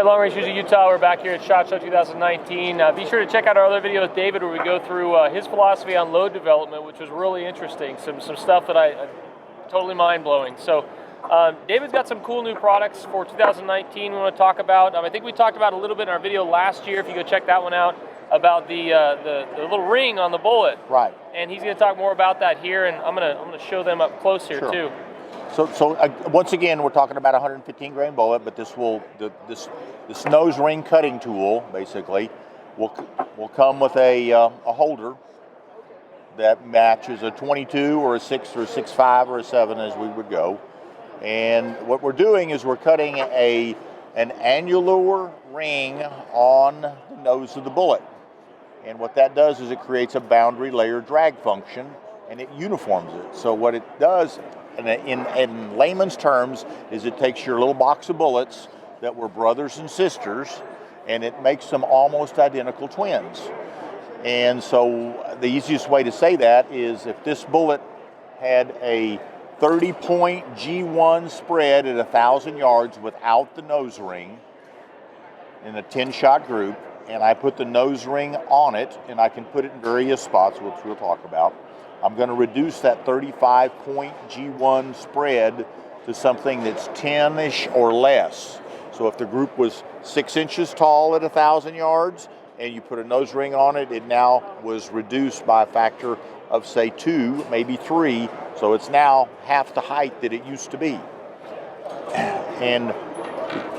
Long Range User Utah. We're back here at SHOT Show 2019. Be sure to check out our other video with David where we go through his philosophy on load development, which was really interesting. Some stuff that I totally mind-blowing. So David's got some cool new products for 2019 we want to talk about. I think we talked about a little bit in our video last year, if you go check that one out, about the little ring on the bullet. Right. And he's going to talk more about that here, and I'm gonna show them up close here too. So once again, we're talking about a 115 grain bullet, but this nose ring cutting tool basically will come with a holder that matches a 22 or a 6 or a 6.5 or a 7 as we would go. And what we're doing is we're cutting an annular ring on the nose of the bullet. And what that does is it creates a boundary layer drag function and it uniforms it. So what it does in layman's terms is it takes your little box of bullets that were brothers and sisters and it makes them almost identical twins. And so the easiest way to say that is if this bullet had a 30-point G1 spread at 1,000 yards without the nose ring in a 10-shot group, and I put the nose ring on it, and I can put it in various spots, which we'll talk about, I'm going to reduce that 35-point G1 spread to something that's 10-ish or less. So if the group was 6 inches tall at 1,000 yards and you put a nose ring on it, it now was reduced by a factor of say 2, maybe 3. So it's now half the height that it used to be. And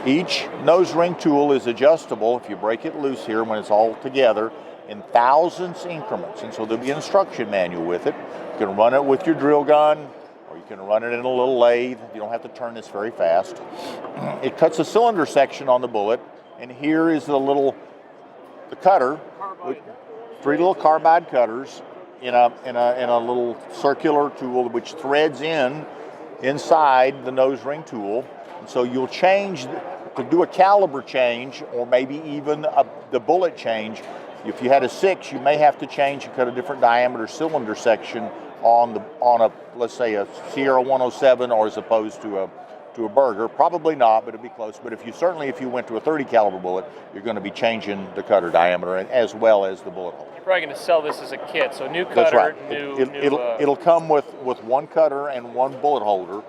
each nose ring tool is adjustable if you break it loose here when it's all together in thousandths increments, and so there'll be an instruction manual with it. You can run it with your drill gun, or you can run it in a little lathe. You don't have to turn this very fast. It cuts a cylinder section on the bullet, and here is the cutter, with 3 little carbide cutters in a little circular tool which threads inside the nose ring tool. And so you'll change to do a caliber change, or maybe even the bullet change. If you had a 6, you may have to change and cut a different diameter cylinder section on a let's say a Sierra 107, or as opposed to a Burger. Probably not, but it'd be close. But if you went to a 30 caliber bullet, you're going to be changing the cutter diameter as well as the bullet hole. You're probably going to sell this as a kit, so new cutter. That's right. It'll come with one cutter and one bullet holder,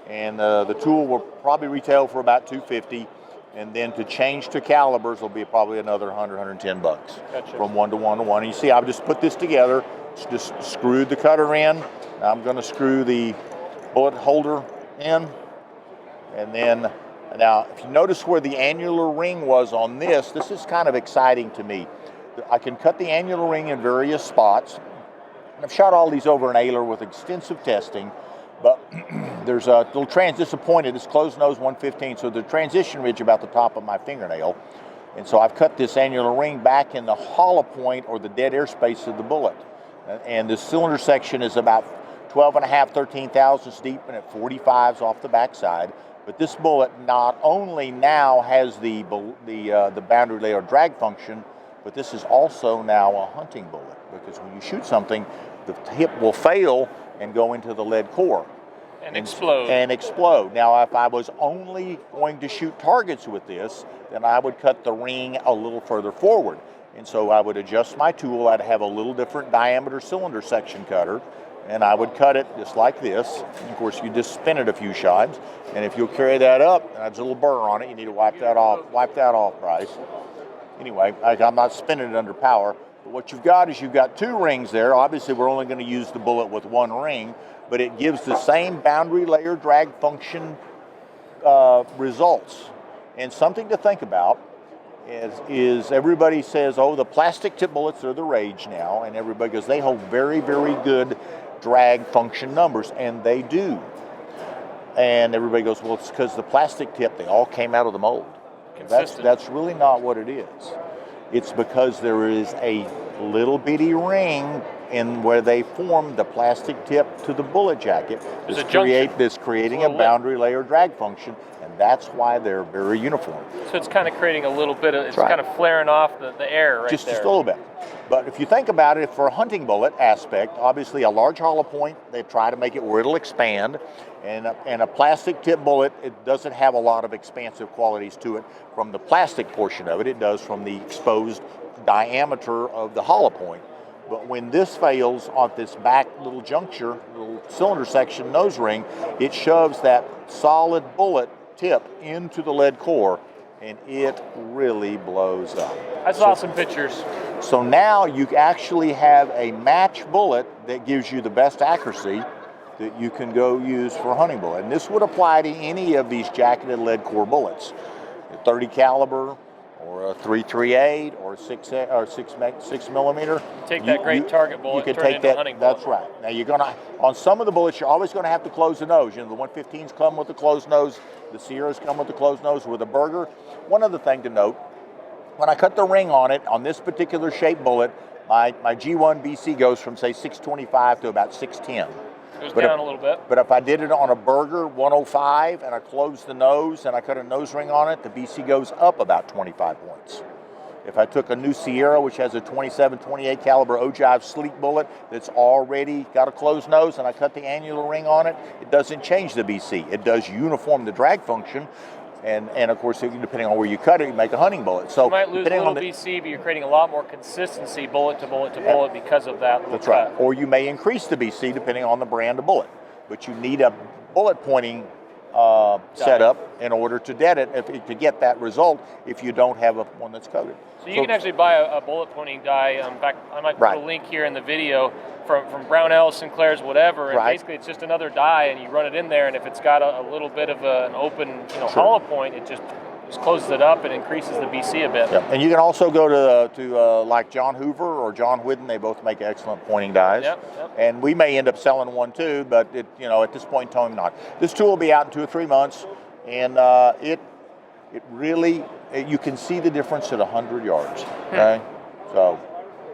and the tool will probably retail for about $250. And then to change to calibers will be probably another $100, $110 Gotcha. From 1 to 1 to 1. And you see, I've just put this together, just screwed the cutter in. Now I'm going to screw the bullet holder in. And then, now if you notice where the annular ring was on this is kind of exciting to me. I can cut the annular ring in various spots. And I've shot all these over an ailer with extensive testing. But there's a little disappointed, it's closed nose 115, so the transition ridge about the top of my fingernail. And so I've cut this annular ring back in the hollow point or the dead air space of the bullet. And the cylinder section is about 12.5, 13 thousandths deep and at 45s off the backside. But this bullet not only now has the boundary layer drag function, but this is also now a hunting bullet, because when you shoot something, the hip will fail and go into the lead core. And explode. And explode. Now, if I was only going to shoot targets with this, then I would cut the ring a little further forward. And so I would adjust my tool. I'd have a little different diameter cylinder section cutter, and I would cut it just like this. And of course, you just spin it a few shots. And if you'll carry that up, there's a little burr on it. You need to wipe that off. Wipe that off, Bryce. Anyway, I'm not spinning it under power. But what you've got is you've got 2 rings there. Obviously, we're only going to use the bullet with 1 ring, but it gives the same boundary layer drag function results. And something to think about is everybody says, oh, the plastic tip bullets are the rage now, and everybody goes, they hold very, very good drag function numbers, and they do. And everybody goes, well, it's because the plastic tip, they all came out of the mold. That's really not what it is. It's because there is a little bitty ring in where they form the plastic tip to the bullet jacket. This creating a boundary layer drag function, and that's why they're very uniform. So it's kind of creating a little bit of, kind of flaring off the air right just there. Just a little bit. But if you think about it, for a hunting bullet aspect, obviously a large hollow point, they try to make it where it'll expand. And a plastic tip bullet, it doesn't have a lot of expansive qualities to it from the plastic portion of it. It does from the exposed diameter of the hollow point. But when this fails on this back little juncture, little cylinder section nose ring, it shoves that solid bullet tip into the lead core, and it really blows up. I saw some pictures. So now you actually have a match bullet that gives you the best accuracy that you can go use for a hunting bullet. And this would apply to any of these jacketed lead core bullets, a 30 caliber, or a 338, or 6 millimeter. Take that great target bullet, you can turn take it into that, a hunting bullet. That's right. Now you're gonna, on some of the bullets, you're always gonna have to close the nose. You know, the 115s come with the closed nose, the Sierras come with the closed nose. With a Burger, one other thing to note, when I cut the ring on it, on this particular shape bullet, my G1 BC goes from say 625 to about 610. Goes down a little bit. But if I did it on a Burger 105 and I closed the nose and I cut a nose ring on it, the BC goes up about 25 points. If I took a new Sierra, which has a 27, 28 caliber ogive sleek bullet that's already got a closed nose, and I cut the annular ring on it, it doesn't change the BC. It does uniform the drag function. And of course, depending on where you cut it, you make a hunting bullet. So you might lose a little BC, but you're creating a lot more consistency bullet to bullet to bullet because of that. That's right. Or you may increase the BC depending on the brand of bullet. But you need a bullet pointing setup in order to to get that result if you don't have one that's coated. So you can actually buy a bullet pointing die. In fact, I might put a link here in the video from Brownell, Sinclair's, whatever. And basically, it's just another die, and you run it in there. And if it's got a little bit of an open, hollow point, it just closes it up and increases the BC a bit. Yep. And you can also go to like John Hoover or John Whidden. They both make excellent pointing dies. Yep. And we may end up selling one too, but at this point in time, not. This tool will be out in 2 or 3 months, and it really, you can see the difference at 100 yards. Okay, so.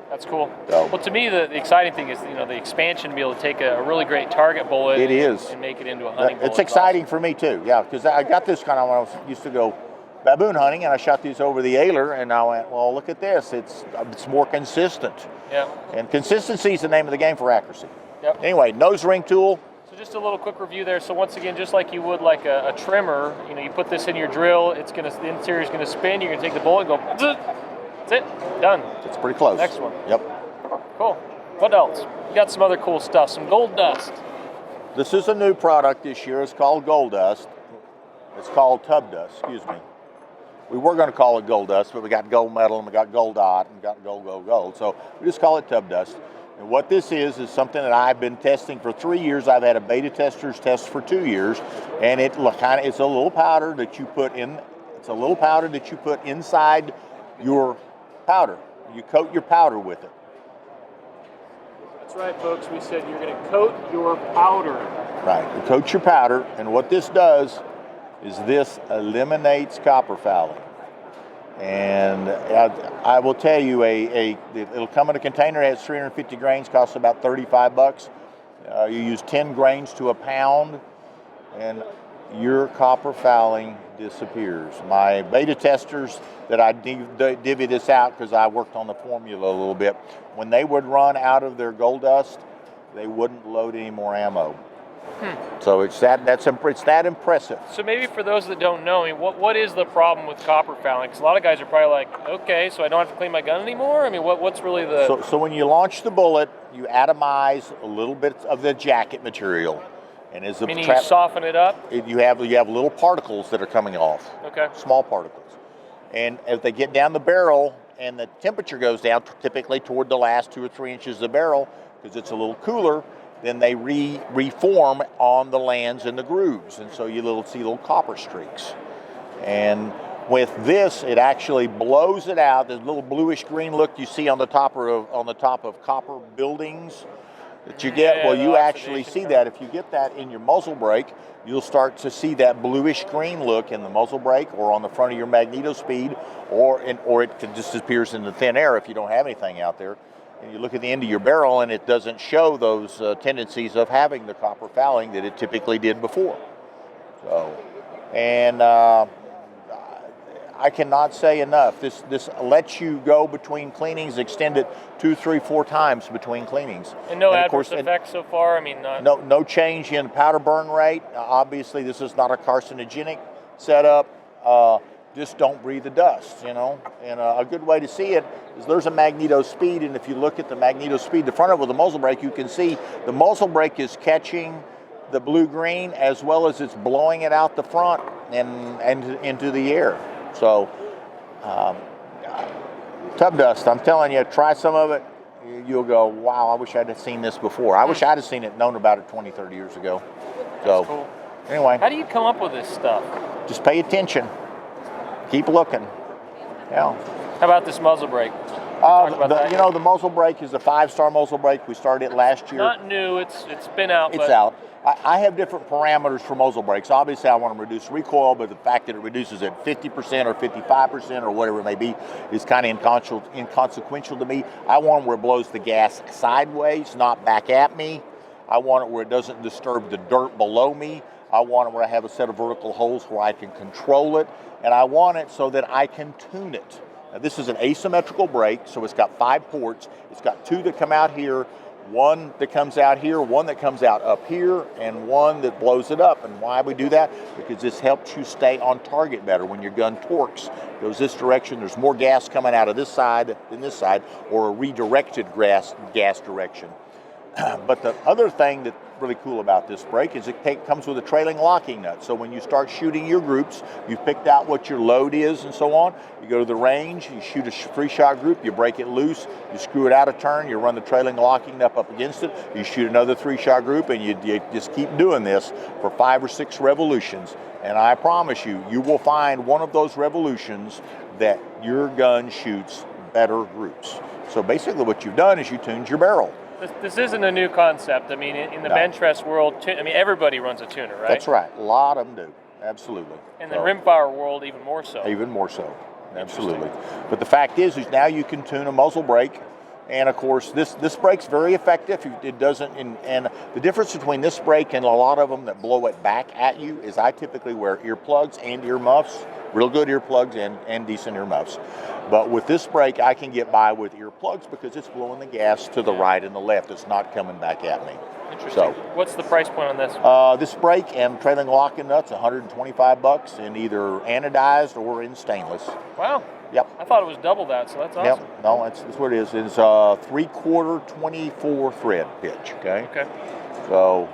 That's cool. Well, to me, the exciting thing is the expansion to be able to take a really great target bullet and make it into a hunting bullet. It's exciting for me too, yeah, because I got this kind of when I used to go baboon hunting, and I shot these over the Ailer, and I went, well, look at this. It's more consistent. Yeah. And consistency is the name of the game for accuracy. Yep. Anyway, nose ring tool. So just a little quick review there. So once again, just like you would like a trimmer, you put this in your drill. The interior is gonna spin. You're gonna take the bullet, and go. That's it. Done. It's pretty close. Next one. Yep. Cool. What else? You got some other cool stuff. Some gold dust. This is a new product this year. It's called gold dust. It's called Tubb dust. Excuse me. We were going to call it gold dust, but we got gold medal and we got gold dot and we got gold. So we just call it Tubb dust. And what this is something that I've been testing for 3 years. I've had a beta testers test for 2 years, and it's a little powder that you put in. It's a little powder that you put inside your powder. You coat your powder with it. That's right, folks. We said you're going to coat your powder. Right. You coat your powder, and what this does is this eliminates copper fouling. And I will tell you, it'll come in a container that has 350 grains, costs about $35. You use 10 grains to a pound, and your copper fouling disappears. My beta testers that I divvy this out because I worked on the formula a little bit, when they would run out of their gold dust, they wouldn't load any more ammo. So it's that impressive. So maybe for those that don't know, what is the problem with copper fouling? Because a lot of guys are probably like, okay, so I don't have to clean my gun anymore? I mean, what's really the... So when you launch the bullet, you atomize a little bit of the jacket material. And as the Meaning you soften it up? You have little particles that are coming off. Okay. Small particles. And as they get down the barrel and the temperature goes down, typically toward the last 2 or 3 inches of the barrel, because it's a little cooler, then they reform on the lands and the grooves. And so you see little copper streaks. And with this, it actually blows it out. There's a little bluish green look you see on the top of copper buildings that you get. Well, you actually see that. If you get that in your muzzle brake, you'll start to see that bluish green look in the muzzle brake or on the front of your magneto speed, or it just disappears in the thin air if you don't have anything out there. and you look at the end of your barrel, and it doesn't show those tendencies of having the copper fouling that it typically did before. So, and I cannot say enough. This lets you go between cleanings, extend it 2, 3, 4 times between cleanings. And no adverse effects so far? I mean, no change in powder burn rate. Obviously, this is not a carcinogenic setup. Just don't breathe the dust, you know. And a good way to see it is there's a magneto speed, and if you look at the magneto speed, the front of it with the muzzle brake, you can see the muzzle brake is catching the blue-green as well as it's blowing it out the front and into the air. So, Tubb dust, I'm telling you, try some of it. You'll go, wow, I wish I'd have seen this before. I wish I'd have seen it, known about it 20, 30 years ago. So, that's cool. Anyway. How do you come up with this stuff? Just pay attention. Keep looking. Yeah. How about this muzzle brake? The muzzle brake is a 5-star muzzle brake. We started it last year. Not new. It's been out. It's out. I have different parameters for muzzle brakes. Obviously, I want to reduce recoil, but the fact that it reduces at 50% or 55% or whatever it may be is kind of inconsequential to me. I want it where it blows the gas sideways, not back at me. I want it where it doesn't disturb the dirt below me. I want it where I have a set of vertical holes where I can control it, and I want it so that I can tune it. Now, this is an asymmetrical brake, so it's got 5 ports. It's got 2 that come out here, 1 that comes out here, 1 that comes out up here, and 1 that blows it up. And why we do that? Because this helps you stay on target better. When your gun torques, goes this direction, there's more gas coming out of this side than this side, or a redirected gas direction. But the other thing that's really cool about this brake is it comes with a trailing locking nut. So when you start shooting your groups, you've picked out what your load is and so on. You go to the range, you shoot a 3-shot group, you break it loose, you screw it out of turn, you run the trailing locking nut up against it, you shoot another 3-shot group, and you just keep doing this for 5 or 6 revolutions. And I promise you, you will find one of those revolutions that your gun shoots better groups. So basically what you've done is you tuned your barrel. This isn't a new concept. I mean, in the bench rest world, everybody runs a tuner, right? That's right. A lot of them do. Absolutely. In the rimfire world, even more so. Even more so. Absolutely. But the fact is now you can tune a muzzle brake, and of course this brake's very effective. It doesn't, and the difference between this brake and a lot of them that blow it back at you is I typically wear earplugs and earmuffs, real good earplugs and decent earmuffs. But with this brake, I can get by with earplugs because it's blowing the gas to the right and the left. It's not coming back at me. Interesting. So, what's the price point on this? This brake and trailing locking nuts, $125 in either anodized or in stainless. Wow. Yep. I thought it was double that, so that's awesome. Yep. No, that's what it is. It's a 3/4 24 thread pitch. Okay. Okay. So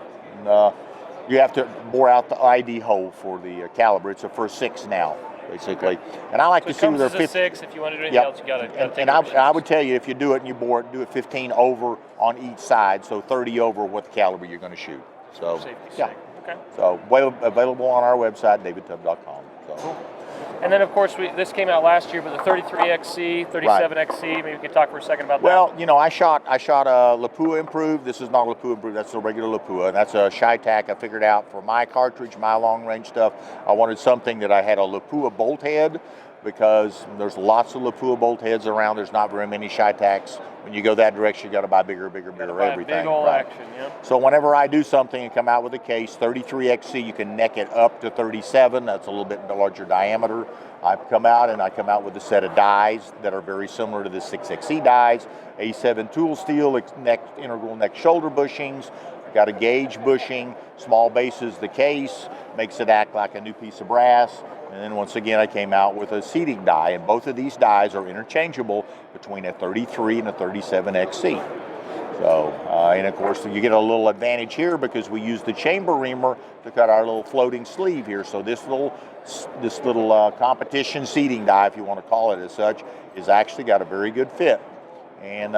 you have to bore out the ID hole for the caliber. It's a first 6 now, basically. Okay. And I like so to see where they're 6. If you want to do anything else, you got to take and I would tell you, if you do it and you bore it, do it 15 over on each side, so 30 over what the caliber you're going to shoot. So safety's yeah. sake. Okay. So available on our website, davidtubb.com. So. Cool. And then, of course, this came out last year, but the 33XC, 37XC, maybe we could talk for a second about that. Well, you know, I shot a Lapua Improved. This is not a Lapua Improved. That's a regular Lapua. And that's a Chi-Tac I figured out for my cartridge, my long-range stuff. I wanted something that I had a Lapua bolt head because there's lots of Lapua bolt heads around. There's not very many Chi-Tacs. When you go that direction, you got to buy bigger everything. Big old action, yeah. So whenever I do something and come out with a case, 33XC, you can neck it up to 37. That's a little bit larger diameter. I come out with a set of dies that are very similar to the 6XC dies. A7 tool steel, integral neck shoulder bushings. Got a gauge bushing, small base is the case, makes it act like a new piece of brass. And then once again, I came out with a seating die, and both of these dies are interchangeable between a 33 and a 37XC. So, and of course, you get a little advantage here because we use the chamber reamer to cut our little floating sleeve here. So this little competition seating die, if you want to call it as such, is actually got a very good fit. And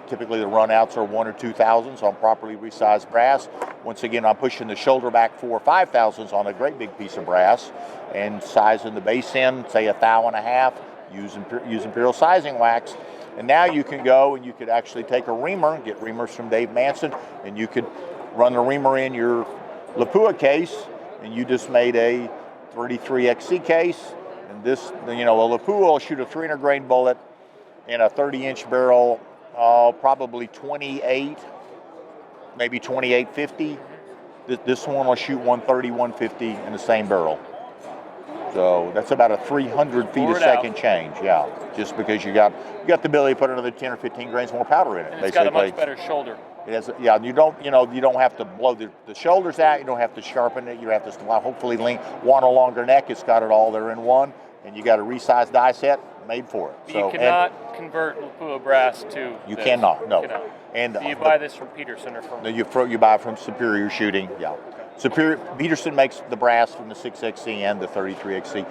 typically the runouts are 1 or 2 thousandths on properly resized brass. Once again, I'm pushing the shoulder back 4 or 5 thousandths on a great big piece of brass, and sizing the base end, say 1.5 thou, use imperial sizing wax. And now you can go and you could actually take a reamer, get reamers from Dave Manson, and you could run the reamer in your Lapua case, and you just made a 33XC case. And this, you know, a Lapua will shoot a 300 grain bullet in a 30-inch barrel probably 28, maybe 28.50. This one will shoot 130, 150 in the same barrel. So that's about a 300 feet a second change, yeah. Just because you got the ability to put another 10 or 15 grains more powder in it. And it's got a much better shoulder. It has, yeah. You don't have to blow the shoulders out. You don't have to sharpen it. You have to hopefully want a longer neck. It's got it all there in one, and you got a resized die set made for it. So, you cannot convert Lapua brass to. You cannot. No. And so you buy this from Peterson or from? You buy from Superior Shooting. Yeah. Superior Peterson makes the brass from the 6XC and the 33XC.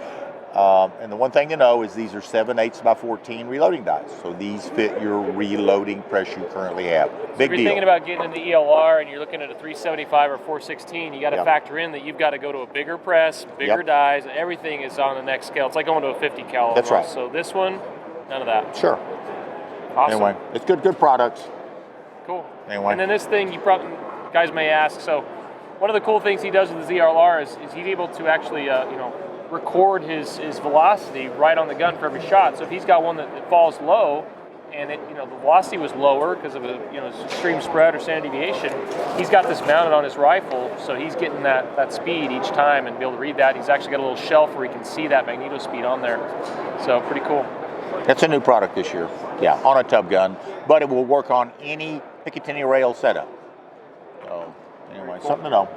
And the one thing to know is these are 7/8 by 14 reloading dies. So these fit your reloading press you currently have. Big deal. If you're thinking about getting into ELR and you're looking at a 375 or 416, you got to factor in that you've got to go to a bigger press, bigger dies. Everything is on the next scale. It's like going to a 50 cal. That's right. So this one, none of that. Sure. Awesome. Anyway, it's good products. Cool. Anyway. And then this thing, you probably guys may ask. So one of the cool things he does with the ZRLR is he's able to actually record his velocity right on the gun for every shot. So if he's got one that falls low, and the velocity was lower because of extreme spread or standard deviation, he's got this mounted on his rifle, so he's getting that speed each time and be able to read that. He's actually got a little shelf where he can see that magneto speed on there. So pretty cool. That's a new product this year. Yeah, on a Tubb gun, but it will work on any Picatinny rail setup. So anyway, something to know.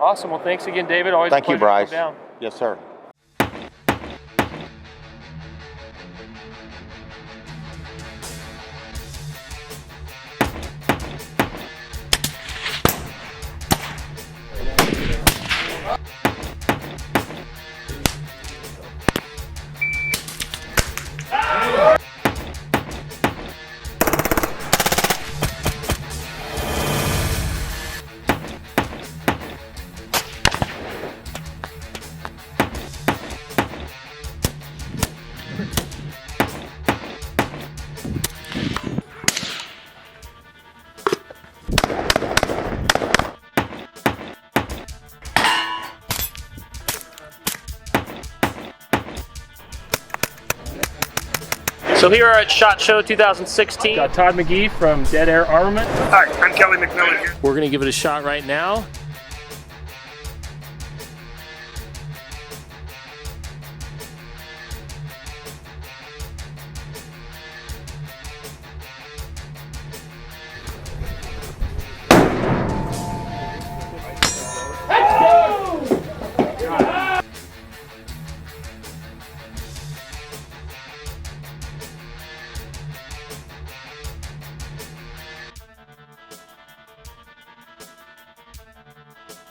Awesome. Well, thanks again, David. Always Thank a pleasure you, Bryce. to come down. Yes, sir. So here are at SHOT Show 2016. Got Todd McGee from Dead Air Armament. Hi, I'm Kelly McMillan here. We're gonna give it a shot right now.